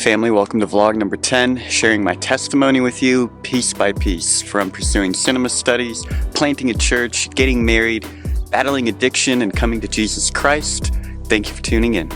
Family, welcome to vlog number 10, sharing my testimony with you piece by piece, from pursuing cinema studies, planting a church, getting married, battling addiction, and coming to Jesus Christ. Thank you for tuning in. It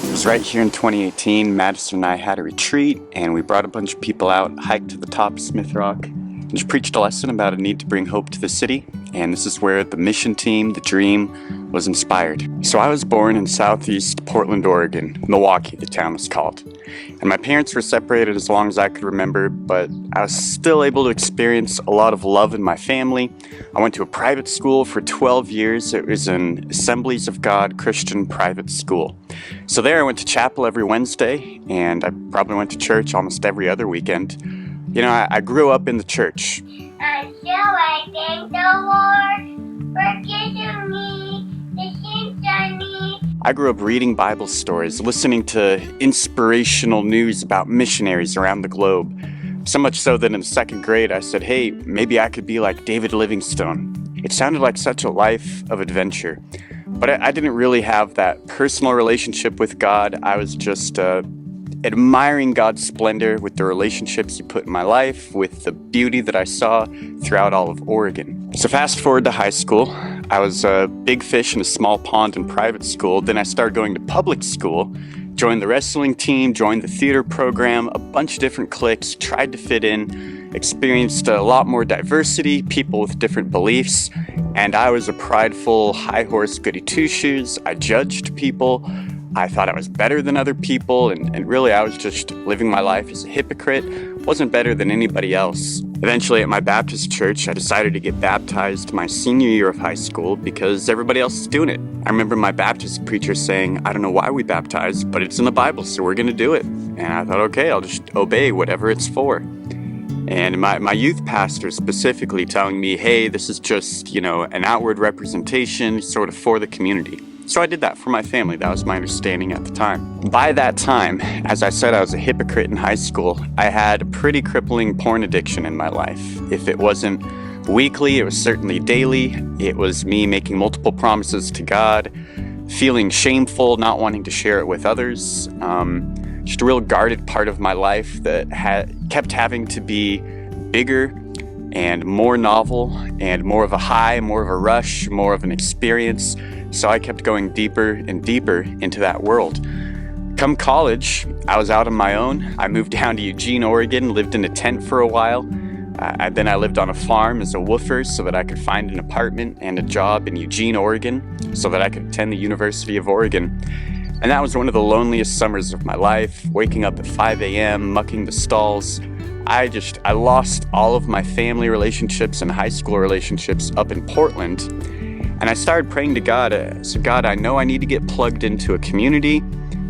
was right here in 2018, Madison and I had a retreat, and we brought a bunch of people out, hiked to the top of Smith Rock, and just preached a lesson about a need to bring hope to the city. And this is where the mission team, the dream, was inspired. So I was born in southeast Portland, Oregon. Milwaukee, the town was called. And my parents were separated as long as I could remember, but I was still able to experience a lot of love in my family. I went to a private school for 12 years. It was an Assemblies of God Christian private school. So there I went to chapel every Wednesday, and I probably went to church almost every other weekend. You know, I grew up in the church. I thank the Lord for giving me the things I need. I grew up reading Bible stories, listening to inspirational news about missionaries around the globe. So much so that in second grade I said, hey, maybe I could be like David Livingstone. It sounded like such a life of adventure. But I didn't really have that personal relationship with God. I was just admiring God's splendor with the relationships He put in my life, with the beauty that I saw throughout all of Oregon. So fast forward to high school. I was a big fish in a small pond in private school. Then I started going to public school, joined the wrestling team, joined the theater program, a bunch of different cliques, tried to fit in, experienced a lot more diversity, people with different beliefs, and I was a prideful, high horse goody two-shoes. I judged people. I thought I was better than other people, and really I was just living my life as a hypocrite, wasn't better than anybody else. Eventually at my Baptist church, I decided to get baptized my senior year of high school because everybody else is doing it. I remember my Baptist preacher saying, I don't know why we baptize, but it's in the Bible, so we're gonna do it. And I thought, okay, I'll just obey whatever it's for. And my youth pastor specifically telling me, hey, this is just, an outward representation sort of for the community. So I did that for my family. That was my understanding at the time. By that time, as I said, I was a hypocrite in high school. I had a pretty crippling porn addiction in my life. If it wasn't weekly, it was certainly daily. It was me making multiple promises to God, feeling shameful, not wanting to share it with others. Just a real guarded part of my life that kept having to be bigger and more novel and more of a high, more of a rush, more of an experience. So I kept going deeper and deeper into that world. Come college, I was out on my own. I moved down to Eugene, Oregon, lived in a tent for a while. Then I lived on a farm as a woofer so that I could find an apartment and a job in Eugene, Oregon, so that I could attend the University of Oregon. And that was one of the loneliest summers of my life, waking up at 5 a.m., mucking the stalls. I lost all of my family relationships and high school relationships up in Portland. And I started praying to God. I said, God, I know I need to get plugged into a community.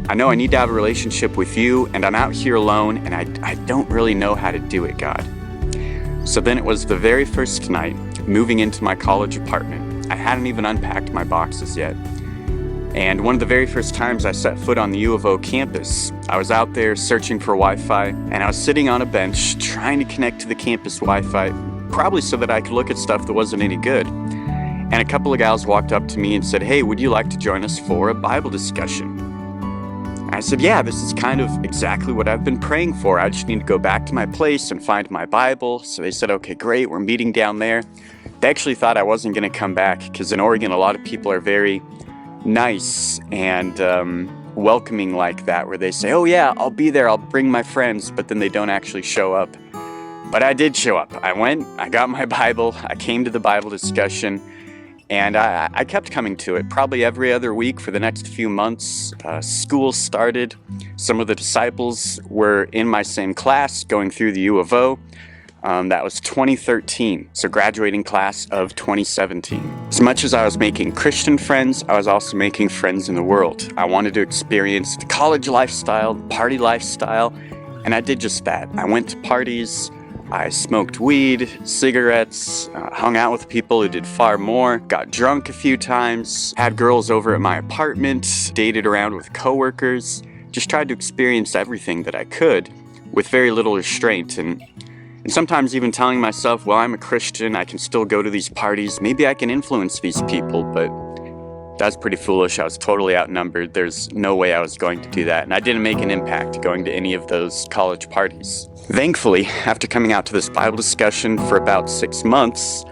I know I need to have a relationship with you, and I'm out here alone, and I don't really know how to do it, God. So then it was the very first night, moving into my college apartment. I hadn't even unpacked my boxes yet. And one of the very first times I set foot on the U of O campus, I was out there searching for Wi-Fi, and I was sitting on a bench trying to connect to the campus Wi-Fi, probably so that I could look at stuff that wasn't any good. And a couple of gals walked up to me and said, hey, would you like to join us for a Bible discussion? And I said, yeah, this is kind of exactly what I've been praying for. I just need to go back to my place and find my Bible. So they said, okay, great, we're meeting down there. They actually thought I wasn't going to come back because in Oregon, a lot of people are very nice and welcoming like that, where they say, oh yeah, I'll be there, I'll bring my friends, but then they don't actually show up. But I did show up. I went, I got my Bible, I came to the Bible discussion, and I kept coming to it probably every other week for the next few months. School started. Some of the disciples were in my same class going through the U of O. That was 2013, so graduating class of 2017. As much as I was making Christian friends, I was also making friends in the world. I wanted to experience the college lifestyle, the party lifestyle, and I did just that. I went to parties, I smoked weed, cigarettes, hung out with people who did far more, got drunk a few times, had girls over at my apartment, dated around with coworkers, just tried to experience everything that I could with very little restraint, and sometimes even telling myself, well, I'm a Christian, I can still go to these parties, maybe I can influence these people, but that was pretty foolish. I was totally outnumbered. There's no way I was going to do that. And I didn't make an impact going to any of those college parties. Thankfully, after coming out to this Bible discussion for about 6 months,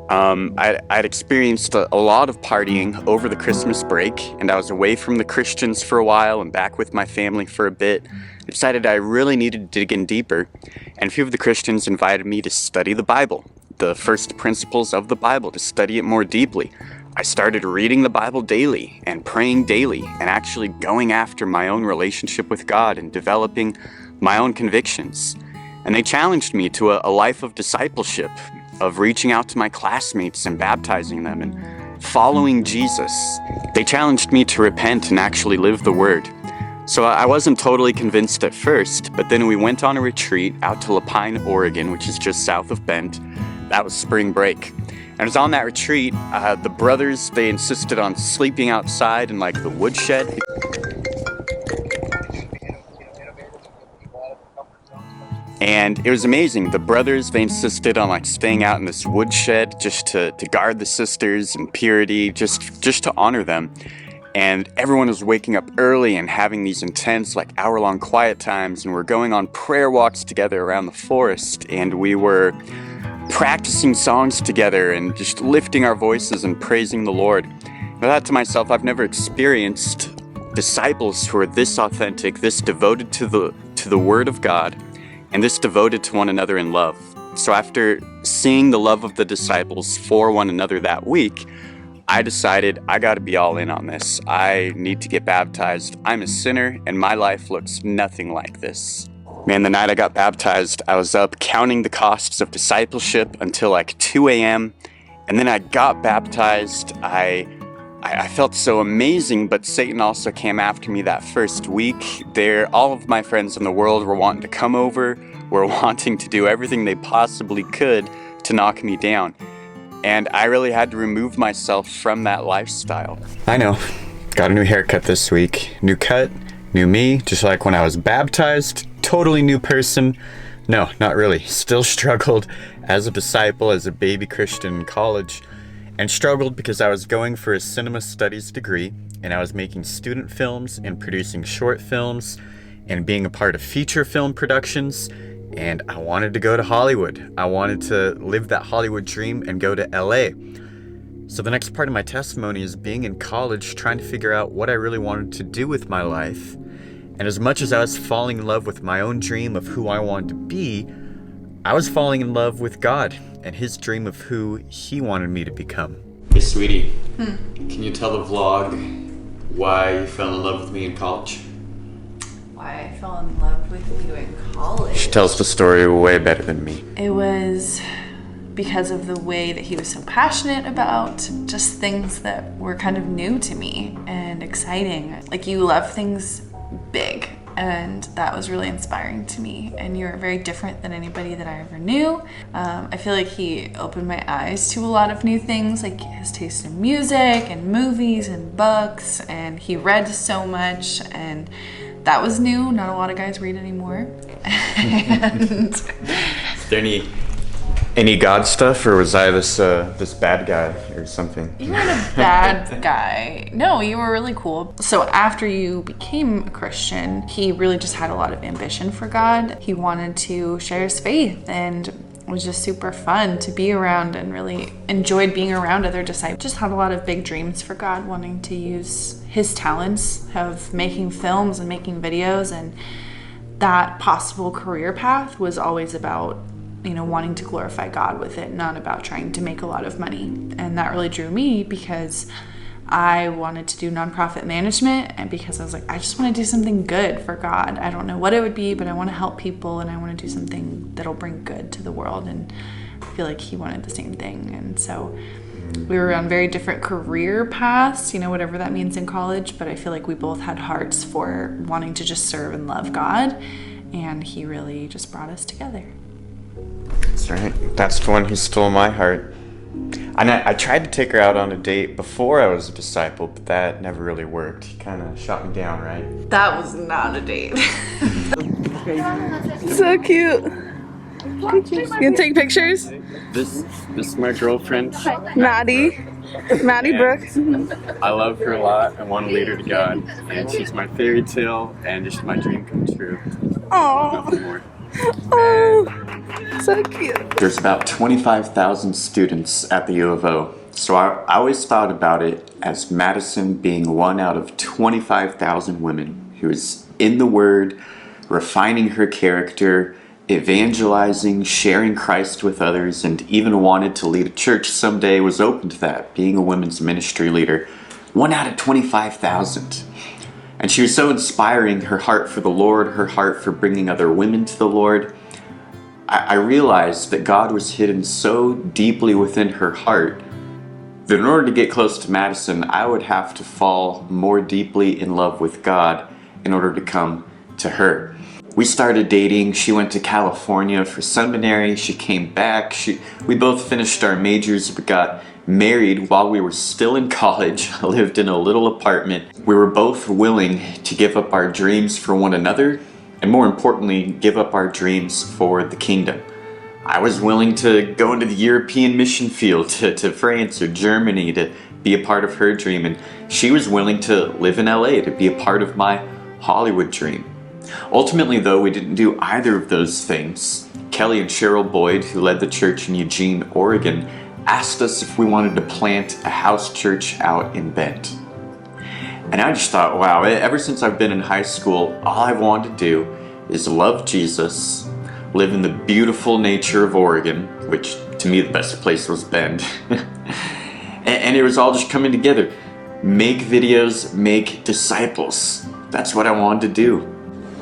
I'd experienced a lot of partying over the Christmas break, and I was away from the Christians for a while and back with my family for a bit. I decided I really needed to dig in deeper, and a few of the Christians invited me to study the Bible, the first principles of the Bible, to study it more deeply. I started reading the Bible daily and praying daily and actually going after my own relationship with God and developing my own convictions. And they challenged me to a life of discipleship, of reaching out to my classmates and baptizing them and following Jesus. They challenged me to repent and actually live the Word. So I wasn't totally convinced at first, but then we went on a retreat out to Lapine, Oregon, which is just south of Bend. That was spring break. And it was on that retreat, the brothers, they insisted on sleeping outside in like the woodshed. And it was amazing. The brothers, they insisted on like staying out in this woodshed just to guard the sisters in purity, just to honor them. And everyone was waking up early and having these intense like hour-long quiet times, and we're going on prayer walks together around the forest, and we were practicing songs together and just lifting our voices and praising the Lord. I thought to myself, I've never experienced disciples who are this authentic, this devoted to the Word of God, and this devoted to one another in love. So after seeing the love of the disciples for one another that week, I decided I gotta be all in on this. I need to get baptized. I'm a sinner and my life looks nothing like this. Man, the night I got baptized, I was up counting the costs of discipleship until like 2 a.m. And then I got baptized. I felt so amazing, but Satan also came after me that first week. All of my friends in the world were wanting to come over, were wanting to do everything they possibly could to knock me down. And I really had to remove myself from that lifestyle. I know, got a new haircut this week. New cut, new me, just like when I was baptized, totally new person. No, not really. Still struggled as a disciple, as a baby Christian in college. And struggled because I was going for a cinema studies degree, and I was making student films and producing short films and being a part of feature film productions, and I wanted to go to Hollywood. I wanted to live that Hollywood dream and go to LA. So the next part of my testimony is being in college, trying to figure out what I really wanted to do with my life. And as much as I was falling in love with my own dream of who I wanted to be, I was falling in love with God and His dream of who He wanted me to become. Hey, sweetie, can you tell the vlog why you fell in love with me in college? Why I fell in love with you in college? She tells the story way better than me. It was because of the way that he was so passionate about just things that were kind of new to me and exciting. Like, you love things big, and that was really inspiring to me. And you're very different than anybody that I ever knew. I feel like he opened my eyes to a lot of new things, like his taste in music and movies and books, and he read so much, and that was new. Not a lot of guys read anymore. And is there any God stuff, or was I this bad guy or something? You weren't a bad guy. No, you were really cool. So after you became a Christian, he really just had a lot of ambition for God. He wanted to share his faith, and it was just super fun to be around, and really enjoyed being around other disciples. Just had a lot of big dreams for God, wanting to use his talents of making films and making videos, and that possible career path was always about, wanting to glorify God with it, not about trying to make a lot of money. And that really drew me because I wanted to do nonprofit management, and because I was like, I just want to do something good for God. I don't know what it would be, but I want to help people, and I want to do something that'll bring good to the world. And I feel like he wanted the same thing. And so we were on very different career paths, whatever that means in college, but I feel like we both had hearts for wanting to just serve and love God, and he really just brought us together. That's right. That's the one who stole my heart. And I tried to take her out on a date before I was a disciple, but that never really worked. He kind of shot me down, right? That was not a date. So cute. You can take pictures? This is my girlfriend. Maddie. Maddie Brooke. I love her a lot. I want to lead her to God, and she's my fairy tale and just my dream come true. Aww. Nothing more. Oh, so cute. There's about 25,000 students at the U of O, so I always thought about it as Madison being one out of 25,000 women who is in the Word, refining her character, evangelizing, sharing Christ with others, and even wanted to lead a church someday, was open to that, being a women's ministry leader. 1 out of 25,000. And she was so inspiring, her heart for the Lord, her heart for bringing other women to the Lord. I realized that God was hidden so deeply within her heart that in order to get close to Madison, I would have to fall more deeply in love with God in order to come to her. We started dating. She went to California for seminary. She came back. We both finished our majors but got married while we were still in college. I lived in a little apartment. We were both willing to give up our dreams for one another, and more importantly, give up our dreams for the kingdom. I was willing to go into the European mission field, to France or Germany to be a part of her dream, and she was willing to live in LA to be a part of my Hollywood dream. Ultimately, though, we didn't do either of those things. Kelly and Cheryl Boyd, who led the church in Eugene, Oregon, asked us if we wanted to plant a house church out in Bend. And I just thought, wow, ever since I've been in high school, all I've wanted to do is love Jesus, live in the beautiful nature of Oregon, which to me the best place was Bend. And it was all just coming together. Make videos, make disciples. That's what I wanted to do.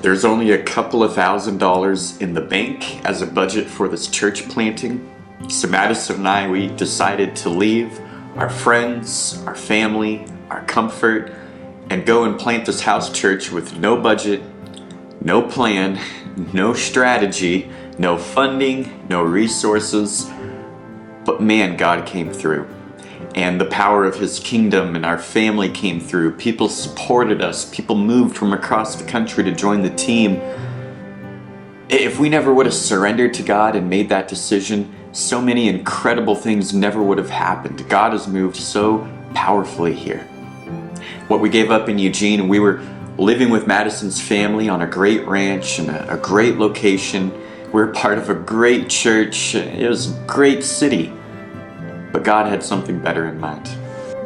There's only a couple of $1,000s in the bank as a budget for this church planting. So Madison and I, we decided to leave our friends, our family, our comfort, and go and plant this house church with no budget, no plan, no strategy, no funding, no resources. But man, God came through. And the power of His kingdom and our family came through. People supported us. People moved from across the country to join the team. If we never would have surrendered to God and made that decision, so many incredible things never would have happened. God has moved so powerfully here. What we gave up in Eugene, we were living with Madison's family on a great ranch in a great location. We were part of a great church. It was a great city. But God had something better in mind.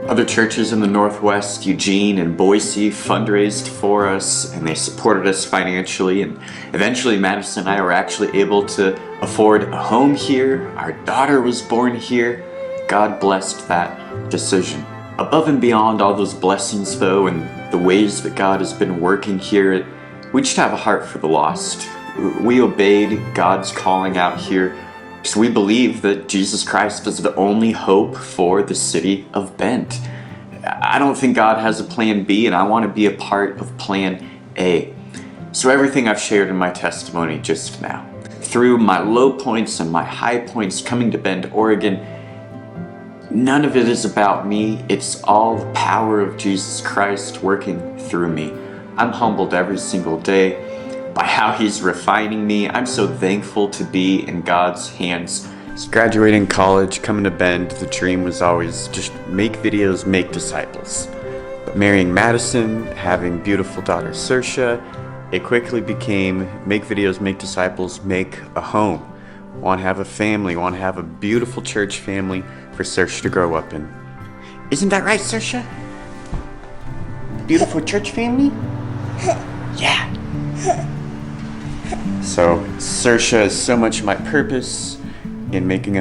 Other churches in the Northwest, Eugene and Boise, fundraised for us, and they supported us financially. And eventually Madison and I were actually able to afford a home here. Our daughter was born here. God blessed that decision. Above and beyond all those blessings, though, and the ways that God has been working here, we just have a heart for the lost. We obeyed God's calling out here because we believe that Jesus Christ is the only hope for the city of Bend. I don't think God has a plan B, and I want to be a part of plan A. So everything I've shared in my testimony just now, through my low points and my high points coming to Bend, Oregon, none of it is about me. It's all the power of Jesus Christ working through me. I'm humbled every single day by how He's refining me. I'm so thankful to be in God's hands. Graduating college, coming to Bend, the dream was always just make videos, make disciples. But marrying Madison, having beautiful daughter Saoirse, it quickly became make videos, make disciples, make a home. Want to have a family, want to have a beautiful church family for Saoirse to grow up in. Isn't that right, Saoirse? Beautiful church family? Yeah. So Saoirse is so much my purpose in making a